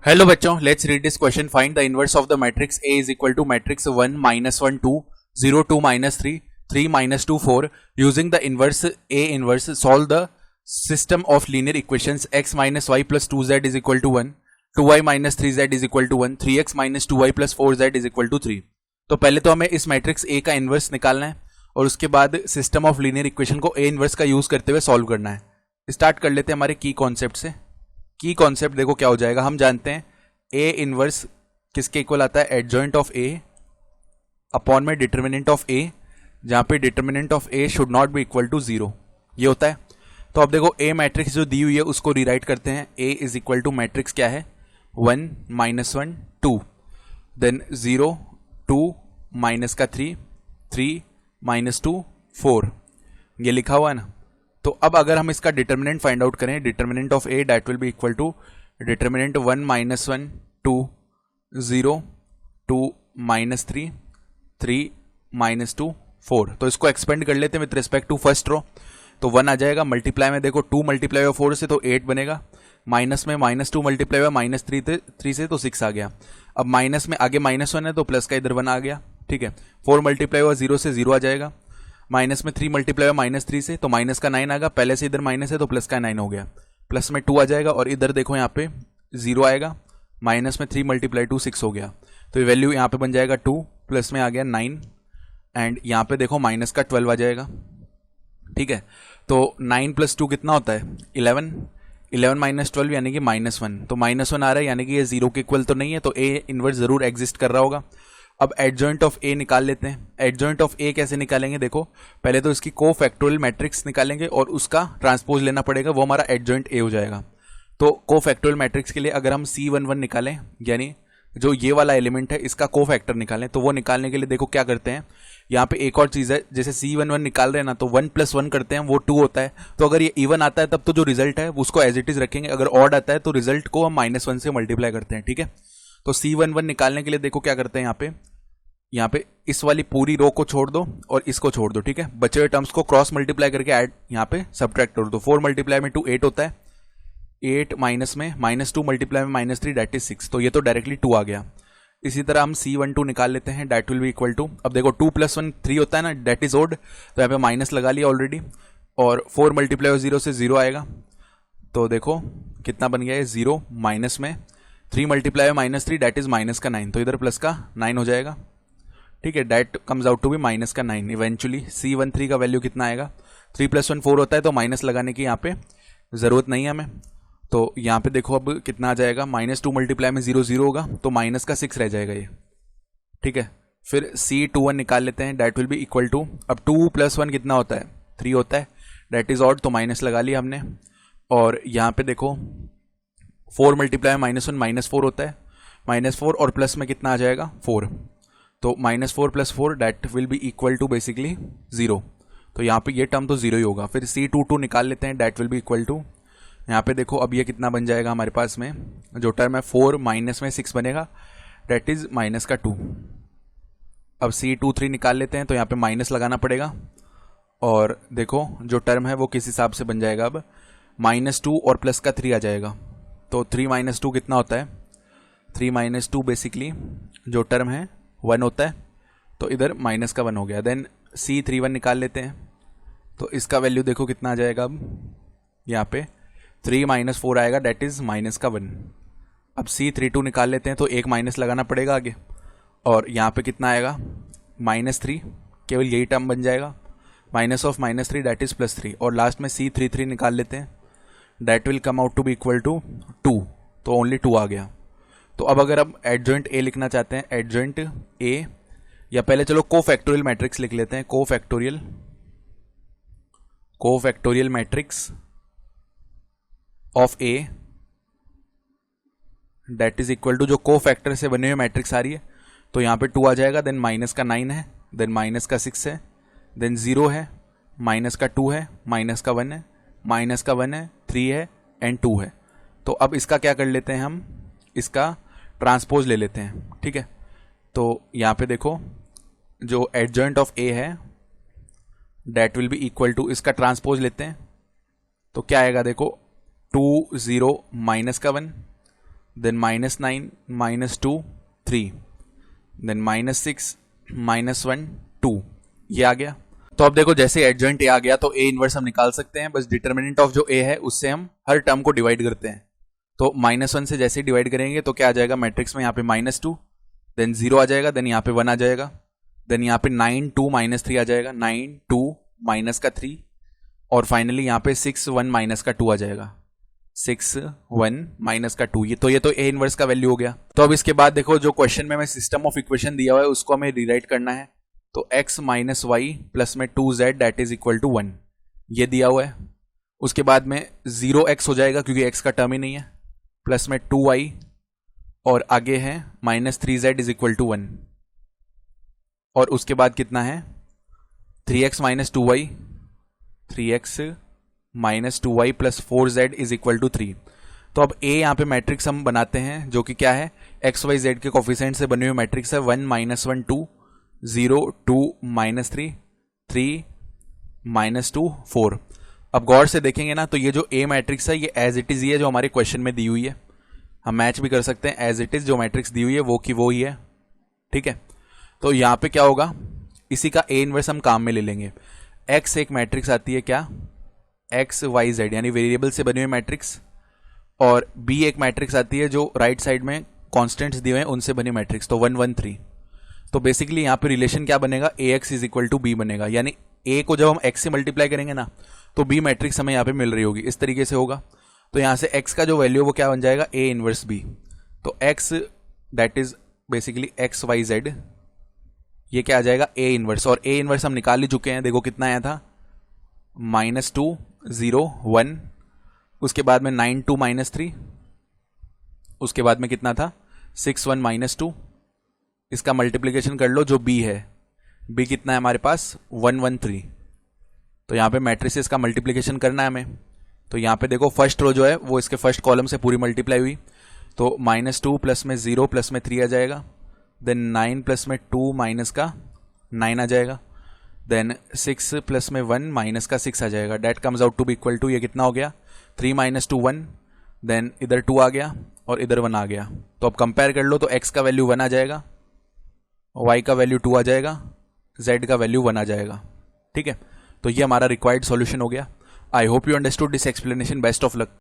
Hello बच्चों, let's read this question. Find the inverse of the matrix A is equal to matrix 1 -1 2 0 2 -3 3 -2 4. Using the inverse A inverse solve the system of linear equations x minus y plus 2z is equal to 1, 2y minus 3z is equal to 1, 3x minus 2y plus 4z is equal to 3. तो पहले तो हमें इस matrix A का inverse निकालना है और उसके बाद सिस्टम ऑफ लीनियर इक्वेशन को A इनवर्स का यूज करते हुए सॉल्व करना है. स्टार्ट कर लेते हैं हमारे की कॉन्सेप्ट से. की कॉन्सेप्ट देखो क्या हो जाएगा. हम जानते हैं ए इनवर्स किसके इक्वल आता है, एडजॉइंट ऑफ ए अपॉन में डिटर्मिनेंट ऑफ ए, जहां पे determinant of A should not be equal to 0, ये होता है. तो अब देखो ए मैट्रिक्स जो दी हुई है उसको रीराइट करते हैं. ए इज इक्वल टू मैट्रिक्स क्या है, 1 -1 2, देन 0 2 माइनस का 3 3 -2 4, ये लिखा हुआ है ना. तो अब अगर हम इसका डिटर्मिनेंट फाइंड आउट करें, determinant of A that will be equal to determinant 1 -1 2 0 2 -3 3 -2 4. तो इसको एक्सपेंड कर लेते हैं with respect to first row. तो 1 आ जाएगा, मल्टीप्लाई में देखो 2 मल्टीप्लाई हुआ 4 से तो 8 बनेगा, माइनस में -2 मल्टीप्लाई हुआ -3 से तो 6 आ गया. अब माइनस में आगे -1 है तो प्लस का इधर 1 आ गया. ठीक है, 4 मल्टीप्लाई हुआ 0 से 0 आ जाएगा, माइनस में 3 मल्टीप्लाई हुआ -3 से तो माइनस का 9 आएगा, पहले से इधर माइनस है तो प्लस का 9 हो गया, प्लस में 2 आ जाएगा और इधर देखो यहाँ पे 0 आएगा, माइनस में 3 मल्टीप्लाई 2 6 हो गया. तो ये वैल्यू यहाँ पे बन जाएगा 2, प्लस में आ गया 9 एंड यहाँ पे देखो माइनस का 12 आ जाएगा. ठीक है, तो 9 + 2 कितना होता है 11, 11 - 12 यानी कि -1. तो -1 आ रहा है यानी कि ये 0 के इक्वल तो नहीं है, तो ए इनवर्स जरूर एग्जिस्ट कर रहा होगा. अब एडजॉइंट ऑफ ए निकाल लेते हैं. एडजॉइंट ऑफ ए कैसे निकालेंगे, देखो पहले तो इसकी कोफैक्टोरियल मैट्रिक्स निकालेंगे और उसका ट्रांसपोज लेना पड़ेगा, वो हमारा एडजॉइंट ए हो जाएगा. तो कोफैक्टोरियल मैट्रिक्स के लिए अगर हम C11 निकालें, यानी जो ये वाला एलिमेंट है इसका कोफैक्टर निकालें, तो वो निकालने के लिए देखो क्या करते हैं, यहाँ पे एक और चीज है, जैसे C11 निकाल रहे हैं ना तो 1 + 1 करते हैं, वो 2 होता है. तो अगर ये इवन आता है तब तो जो रिजल्ट है उसको एज इट इज रखेंगे, अगर ऑड आता है तो रिजल्ट को हम -1 से मल्टीप्लाई करते हैं. ठीक है, तो C11 निकालने के लिए देखो क्या करते हैं, यहाँ पे इस वाली पूरी रो को छोड़ दो और इसको छोड़ दो. ठीक है, बचे हुए टर्म्स को क्रॉस मल्टीप्लाई करके ऐड यहाँ पे सब्ट्रैक्ट कर दो. 4 मल्टीप्लाई में 2 8 होता है, 8 माइनस में -2 मल्टीप्लाई में -3 दैट इज 6, तो ये तो डायरेक्टली 2 आ गया. इसी तरह हम C12 निकाल लेते हैं, that will be equal to, अब देखो 2 + 1 3 होता है ना, दैट इज ओड, तो यहाँ पे माइनस लगा लिया ऑलरेडी, और 4 मल्टीप्लाई 0 से 0 आएगा, तो देखो कितना बन गया है 0, माइनस में 3 मल्टीप्लाई -3 दैट इज माइनस का 9, तो इधर प्लस का 9 हो जाएगा. ठीक है, that comes out to be minus का 9. इवेंचुअली C13 का वैल्यू कितना आएगा, 3 + 1 4 होता है, तो माइनस लगाने की यहाँ पे जरूरत नहीं है हमें. तो यहाँ पे देखो अब कितना आ जाएगा, -2 मल्टीप्लाई में 0 0 होगा तो माइनस का 6 रह जाएगा ये. ठीक है, फिर C21 निकाल लेते हैं, that will be equal to, अब 2 + 1 कितना होता है 3 होता है, दैट इज ऑड, तो माइनस लगा लिया हमने. और यहाँ पे देखो 4 मल्टीप्लाई -1 -4 होता है, -4 और प्लस में कितना आ जाएगा 4, तो -4 + 4 that will be equal to basically 0. तो यहाँ पे ये टर्म तो 0 ही होगा. फिर C22 निकाल लेते हैं, that will be equal to, यहाँ पे देखो अब ये कितना बन जाएगा हमारे पास में, जो टर्म है 4 माइनस में 6 बनेगा, दैट इज -2. अब C23 निकाल लेते हैं, तो यहाँ पे माइनस लगाना पड़ेगा, और देखो जो टर्म है वो किस हिसाब से बन जाएगा, अब -2 और प्लस का 3 आ जाएगा, तो 3 - 2 कितना होता है, 3 - 2 बेसिकली जो टर्म है 1 होता है, तो इधर माइनस का 1 हो गया. देन C31 निकाल लेते हैं, तो इसका वैल्यू देखो कितना आ जाएगा, अब यहाँ पे 3 - 4 आएगा, दैट इज माइनस का 1. अब C32 निकाल लेते हैं, तो एक माइनस लगाना पड़ेगा आगे, और यहाँ पे कितना आएगा -3, केवल यही टर्म बन जाएगा, माइनस ऑफ -3 दैट इज +3, और लास्ट में C33 निकाल लेते हैं, that will come out to be equal to 2, तो ओनली 2 आ गया. तो अब अगर आप एडजॉइंट ए लिखना चाहते हैं, एडजॉइंट ए, या पहले चलो कोफैक्टोरियल मैट्रिक्स लिख लेते हैं, cofactorial matrix of A that is equal to, जो कोफैक्टर से बने हुए मैट्रिक्स आ रही है, तो यहाँ पे 2 आ जाएगा, देन माइनस का 9 है, देन माइनस का 6 है, देन 0 है, माइनस का 2 है, माइनस का 1 है, माइनस का 1 है, 3 है एंड 2 है. तो अब इसका क्या कर लेते हैं, हम इसका ट्रांसपोज ले लेते हैं. ठीक है, तो यहाँ पे देखो जो एडजॉइंट ऑफ ए है that will be equal to, इसका ट्रांसपोज लेते हैं, तो क्या आएगा देखो 2 0 माइनस का 1 देन -9 -2 3, देन -6 -1 2, ये आ गया। तो अब देखो जैसे एडजॉइंट ए आ गया तो ए इनवर्स हम निकाल सकते हैं, बस डिटर्मिनेंट ऑफ जो ए है उससे हम हर टर्म को डिवाइड करते हैं। तो -1 से जैसे डिवाइड करेंगे तो क्या आ जाएगा मैट्रिक्स में, यहाँ पे -2, देन 0 आ जाएगा, देन यहाँ पे 1 आ जाएगा, देन यहाँ पे 9 2 -3 आ जाएगा, 9 2 माइनस का 3, और फाइनली यहाँ पे 6 1 माइनस का 2 आ जाएगा, 6 1 माइनस का 2। ये तो ए इनवर्स का वैल्यू हो गया। तो अब इसके बाद देखो जो क्वेश्चन में सिस्टम ऑफ इक्वेशन दिया हुआ है उसको हमें रिराइट करना है। तो x माइनस वाई प्लस में 2z that is equal to 1, ये दिया हुआ है। उसके बाद में 0x हो जाएगा क्योंकि x का टर्म ही नहीं है, प्लस में 2y, और आगे है -3z इज इक्वल टू 1, और उसके बाद कितना है 3x minus 2y, 3x minus 2y plus 4z is equal to 3। तो अब a यहाँ पे मैट्रिक्स हम बनाते हैं जो कि क्या है, x y z के कोफिशिएंट से बनी हुई मैट्रिक्स है, 1 -1 2 0 2 -3 3 -2 4। अब गौर से देखेंगे ना तो ये जो a मैट्रिक्स है ये एज इट इज ही है जो हमारे क्वेश्चन में दी हुई है, हम मैच भी कर सकते हैं, एज इट इज जो मैट्रिक्स दी हुई है वो की वो ही है, ठीक है। तो यहाँ पे क्या होगा, इसी का a इनवर्स हम काम में ले लेंगे। x एक मैट्रिक्स आती है क्या, x y z यानी वेरिएबल से बनी हुई मैट्रिक्स, और b एक मैट्रिक्स आती है जो राइट साइड में कॉन्स्टेंट्स दिए हुए हैं उनसे बनी मैट्रिक्स, तो 1 1 3। तो बेसिकली यहाँ पे रिलेशन क्या बनेगा, ax is equal to b बनेगा, यानी a को जब हम x से मल्टीप्लाई करेंगे ना तो b मैट्रिक्स हमें यहाँ पे मिल रही होगी, इस तरीके से होगा। तो यहाँ से x का जो वैल्यू है वो क्या बन जाएगा, a इनवर्स b। तो x that is basically x y z, ये क्या आ जाएगा a इनवर्स, और a इनवर्स हम निकाल ही चुके हैं, देखो कितना आया था -2 0 1, उसके बाद में 9 2 -3, उसके बाद में कितना था 6 1 -2, इसका मल्टीप्लिकेशन कर लो जो b है, b कितना है हमारे पास 1 1 3। तो यहाँ पे मैट्रिसेस का मल्टीप्लिकेशन करना है हमें। तो यहाँ पे देखो फर्स्ट रो जो है वो इसके फर्स्ट कॉलम से पूरी मल्टीप्लाई हुई, तो -2 प्लस में 0 प्लस में 3 आ जाएगा, देन 9 प्लस में 2 माइनस का 9 आ जाएगा, देन 6 प्लस में 1 माइनस का 6 आ जाएगा, det comes out to be equal to, ये कितना हो गया 3 -2 1, देन इधर 2 आ गया और इधर 1 आ गया। तो अब कंपेयर कर लो तो x का वैल्यू 1 आ जाएगा, y का वैल्यू 2 आ जाएगा, z का वैल्यू 1 आ जाएगा, ठीक है। तो ये हमारा रिक्वायर्ड सॉल्यूशन हो गया। I hope you understood this explanation, best of luck.